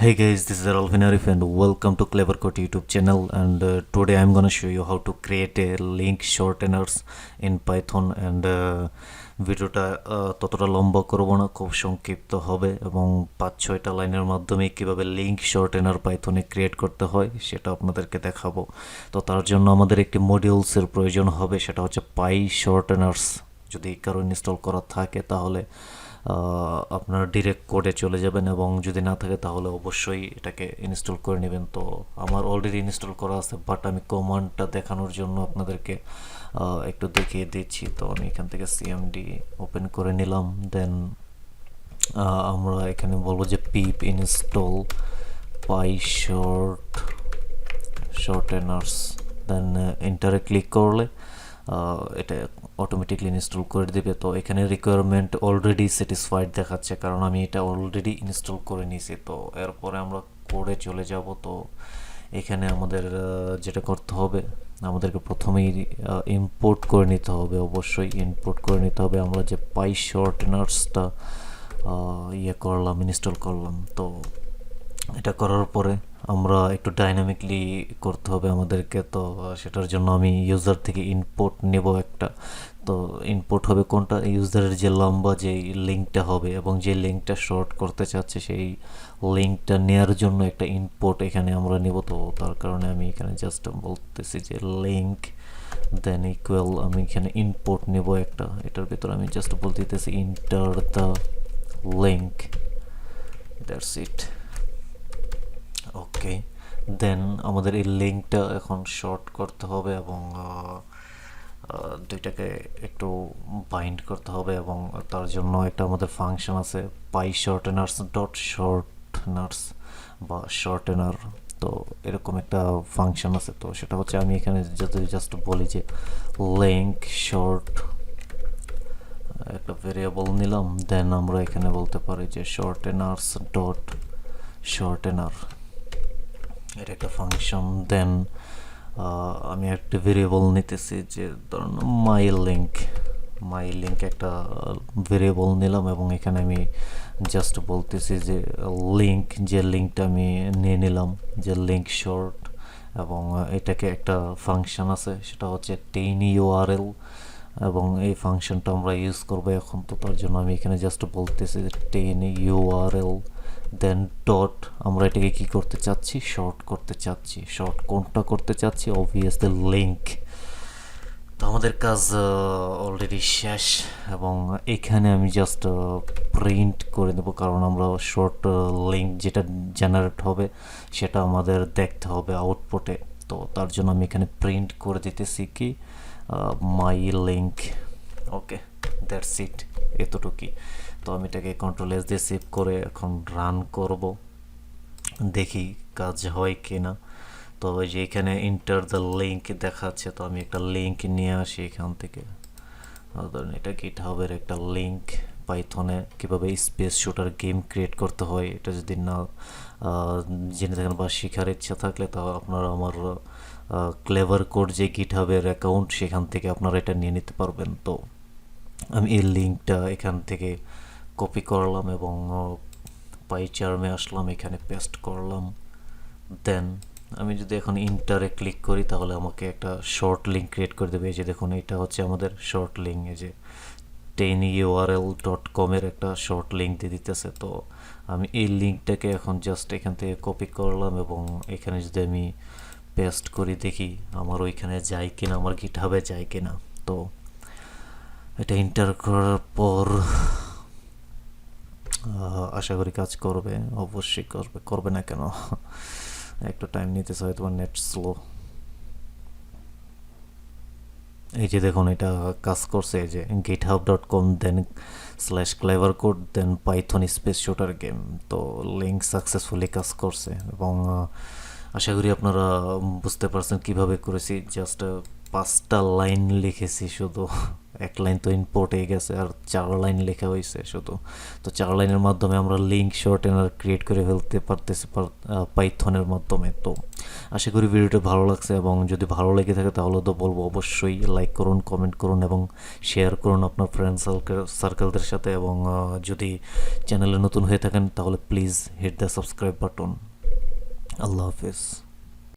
Hey guys, this is Alvin Arif and welcome to Cleavercode YouTube channel, and today I'm gonna show you how to create a link shorteners in Python and ভিডিওটা ততটা লম্বা করব না, খুব সংক্ষিপ্ত হবে এবং 5-6টা লাইনের মাধ্যমে কিভাবে লিংক শর্টেনার পাইথনে ক্রিয়েট করতে হয় সেটা আপনাদেরকে দেখাবো। তো তার জন্য আমাদের একটি মডিউলসের প্রয়োজন হবে, সেটা হচ্ছে pyshorteners। যদি কারো ইনস্টল করা থাকে তাহলে আপনারা ডিরেক্ট কোডে চলে যাবেন এবং যদি না থাকে তাহলে অবশ্যই এটাকে ইনস্টল করে নেবেন। তো আমার অলরেডি ইনস্টল করা আছে, বাট আমি কমান্ডটা দেখানোর জন্য আপনাদেরকে একটু দেখিয়ে দিচ্ছি। তো আমি এখান থেকে সিএমডি ওপেন করে নিলাম, দেন আমরা এখানে বলবো যে পিপ ইনস্টল pyshorteners, দেন এন্টারে ক্লিক করলে এটা অটোমেটিকলি ইনস্টল করে দেবে। তো এখানে রিকোয়ারমেন্ট অলরেডি স্যাটিসফাইড দেখাচ্ছে, কারণ আমি এটা অলরেডি ইনস্টল করে নিয়েছি। তো এরপরে আমরা কোডে চলে যাব। তো এখানে আমাদের যেটা করতে হবে, আমাদেরকে প্রথমেই ইম্পোর্ট করে নিতে হবে, অবশ্যই ইম্পোর্ট করে নিতে হবে। আমরা যে pyshortenersটা করলাম, ইনস্টল করলাম, তো এটা করার পরে আমরা একটু ডাইনামিকলি করতে হবে আমাদেরকে। তো সেটার জন্য আমি ইউজার থেকে ইনপুট নেব একটা। তো ইনপুট হবে কোনটা, ইউজারের যে লম্বা যে লিঙ্কটা হবে এবং যে লিঙ্কটা শর্ট করতে চাচ্ছে সেই লিঙ্কটা নেওয়ার জন্য একটা ইনপুট এখানে আমরা নেব। তো তার কারণে আমি এখানে জাস্ট বলতেছি যে লিঙ্ক দেন ইকুয়াল, আমি এখানে ইনপুট নেব একটা। এটার ভিতরে আমি জাস্ট বলতে দিতেছি enter the link, that's it. Okay, then আমাদের এই লিঙ্কটা এখন শর্ট করতে হবে এবং দুইটাকে একটু বাইন্ড করতে হবে এবং তার জন্য একটা আমাদের ফাংশন আছে pyshorteners ডট shorteners বা শর্টেনার। তো এরকম একটা ফাংশন আছে। তো সেটা হচ্ছে আমি এখানে যদি জাস্ট বলি যে লিঙ্ক শর্ট, একটা ভেরিয়েবল নিলাম, দেন আমরা এখানে বলতে পারি যে shorteners ডট শর্টেনার, এটা একটা ফাংশন। দেন আমি একটা ভেরিয়েবল নিতেছি যে ধরুন মাই লিঙ্ক একটা ভেরিয়েবল নিলাম এবং এখানে আমি জাস্ট বলতেছি যে লিঙ্ক, যে লিঙ্কটা আমি নিয়ে নিলাম যে লিঙ্ক শর্ট, এবং এটাকে একটা ফাংশন আছে সেটা হচ্ছে টেইনি URL, এবং এই ফাংশনটা আমরা ইউজ করবো এখন। তো তার জন্য আমি এখানে জাস্ট বলতেছি যে টেইনি URL দেন ডট, আমরা এটাকে কি করতে চাচ্ছি, শর্ট করতে চাচ্ছি। শর্ট কোনটা করতে চাচ্ছি, অবভিয়াসলি লিঙ্ক। তো আমাদের কাজ অলরেডি শেষ এবং এখানে আমি জাস্ট প্রিন্ট করে দেবো, কারণ আমরা শর্ট লিঙ্ক যেটা জেনারেট হবে সেটা আমাদের দেখতে হবে আউটপুটে। তো তার জন্য আমি এখানে প্রিন্ট করে দিতেছি কি মাই লিঙ্ক। ওকে, দ্যাটস ইট, এতটুকুই। তো আমি এটাকে কন্ট্রোল-S দিয়ে সেভ করে এখন রান করব, দেখি কাজ হয় কি না। তো ওই যে এখানে ইন্টার দ্য লিঙ্ক দেখাচ্ছে, তো আমি একটা লিঙ্ক নিয়ে আসি এখান থেকে। ধরেন এটা গিটহাবের একটা লিঙ্ক, পাইথনে কীভাবে স্পেস শুটার গেম ক্রিয়েট করতে হয় এটা যদি না জেনে থাকেন বা শেখার ইচ্ছা থাকলে, তাও আপনারা আমার ক্লেভারকোড যে গিটহাবের অ্যাকাউন্ট, সেখান থেকে আপনারা এটা নিয়ে নিতে পারবেন। তো আমি এই লিঙ্কটা এখান থেকে কপি করলাম এবং পাইচার্মে আসলাম, এখানে পেস্ট করলাম। দেন আমি যদি এখন ইন্টারে ক্লিক করি তাহলে আমাকে একটা শর্ট লিঙ্ক ক্রিয়েট করে দেবে। এই যে দেখুন, এটা হচ্ছে আমাদের শর্ট লিঙ্ক, এই যে tinyurl.com এর একটা শর্ট লিঙ্ক দিয়ে দিতেছে। তো আমি এই লিঙ্কটাকে এখন জাস্ট এখান থেকে কপি করলাম এবং এখানে যদি আমি পেস্ট করি, দেখি আমার ওইখানে যায় কিনা, আমার গিটহাবে যায় কিনা। তো এটা এন্টার করার পর আশা করি কাজ করবে, অবশ্যই করবে না কেন, একটু টাইম নিতেছে, হয়তো নেট স্লো। এই যে দেখুন এটা কাজ করছে, এই যে github.com দেন /clevercode দেন python স্পেস শুটার গেম। তো লিঙ্ক সাকসেসফুলি কাজ করছে এবং আশা করি আপনারা বুঝতে পারছেন কিভাবে করেছি। জাস্ট 5টা লাইন লিখেছি শুধু, এক লাইন তো ইম্পোর্টেই গেছে, আর 4 লাইন লেখা হয়েছে শুধু। তো 4 লাইনের মাধ্যমে আমরা লিঙ্ক শর্টেনার ক্রিয়েট করে ফেলতে পারতেছি পাইথনের মাধ্যমে। তো আশা করি ভিডিওটা ভালো লাগছে, এবং যদি ভালো লেগে থাকে তাহলে তো বলবো অবশ্যই লাইক করুন, কমেন্ট করুন এবং শেয়ার করুন আপনার ফ্রেন্ড সার্কেলদের সাথে। এবং যদি চ্যানেলে নতুন হয়ে থাকেন তাহলে please hit the subscribe button. আল্লাহ হাফেজ।